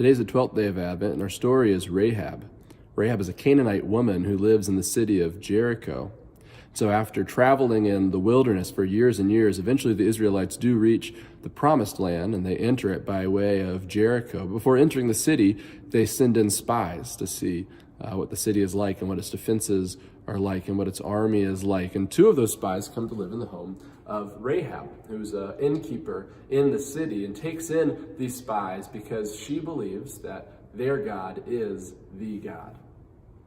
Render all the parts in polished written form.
Today's the 12th day of Advent, and our story is Rahab. Rahab is a Canaanite woman who lives in the city of Jericho. So after traveling in the wilderness for years and years, eventually the Israelites do reach the promised land, and they enter it by way of Jericho. Before entering the city, they send in spies to see what the city is like and what its defenses are like and what its army is like. And two of those spies come to live in the home of Rahab, who's an innkeeper in the city, and takes in these spies because she believes that their God is the God.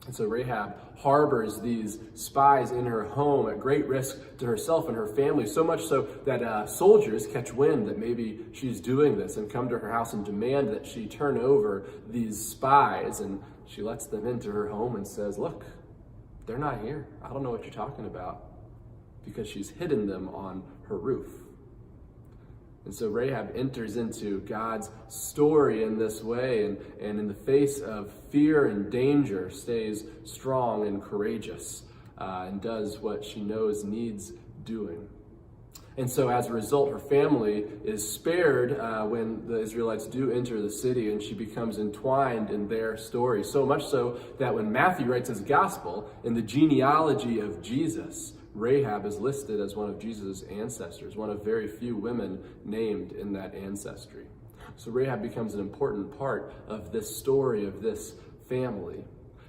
And so Rahab harbors these spies in her home at great risk to herself and her family, so much so that soldiers catch wind that maybe she's doing this and come to her house and demand that she turn over these spies. And she lets them into her home and says, "Look, they're not here. I don't know what you're talking about," because she's hidden them on her roof. And so Rahab enters into God's story in this way, and in the face of fear and danger, stays strong and courageous, and does what she knows needs doing. And so as a result, her family is spared when the Israelites do enter the city, and she becomes entwined in their story. So much so that when Matthew writes his gospel, in the genealogy of Jesus, Rahab is listed as one of Jesus' ancestors, one of very few women named in that ancestry. So Rahab becomes an important part of this story, of this family.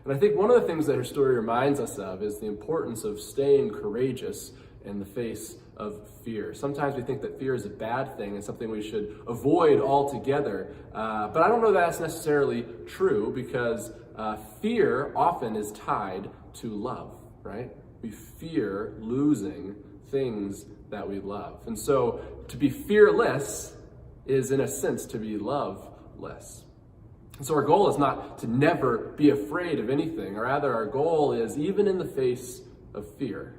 And I think one of the things that her story reminds us of is the importance of staying courageous in the face of fear. Sometimes we think that fear is a bad thing and something we should avoid altogether. But I don't know that's necessarily true, because fear often is tied to love, right? We fear losing things that we love. And so to be fearless is, in a sense, to be loveless. And so our goal is not to never be afraid of anything. Rather, our goal is, even in the face of fear,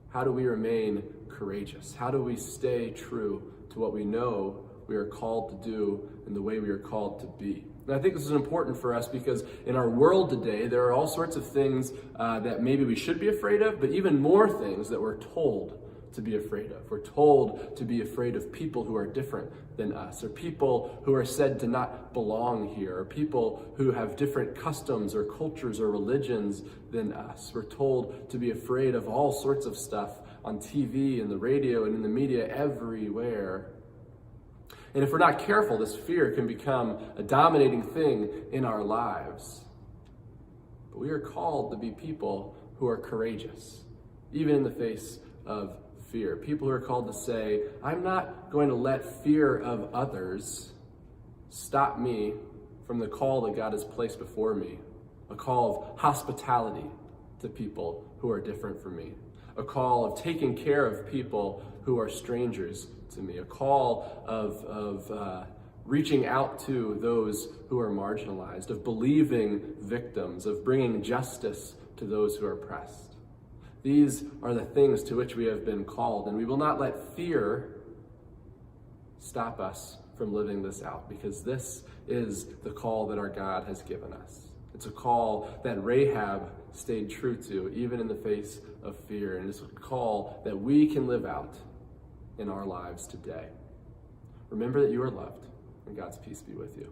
how do we remain courageous? How do we stay true to what we know we are called to do and the way we are called to be? And I think this is important for us because in our world today, there are all sorts of things that maybe we should be afraid of, but even more things that we're told to be afraid of. We're told to be afraid of people who are different than us, or people who are said to not belong here, or people who have different customs or cultures or religions than us. We're told to be afraid of all sorts of stuff on TV and the radio and in the media everywhere. And if we're not careful, this fear can become a dominating thing in our lives. But we are called to be people who are courageous, even in the face of fear. People who are called to say, "I'm not going to let fear of others stop me from the call that God has placed before me, a call of hospitality to people who are different from me, a call of taking care of people who are strangers to me, a call of reaching out to those who are marginalized, of believing victims, of bringing justice to those who are oppressed." These are the things to which we have been called, and we will not let fear stop us from living this out, because this is the call that our God has given us. It's a call that Rahab stayed true to, even in the face of fear, and it's a call that we can live out in our lives today. Remember that you are loved, and God's peace be with you.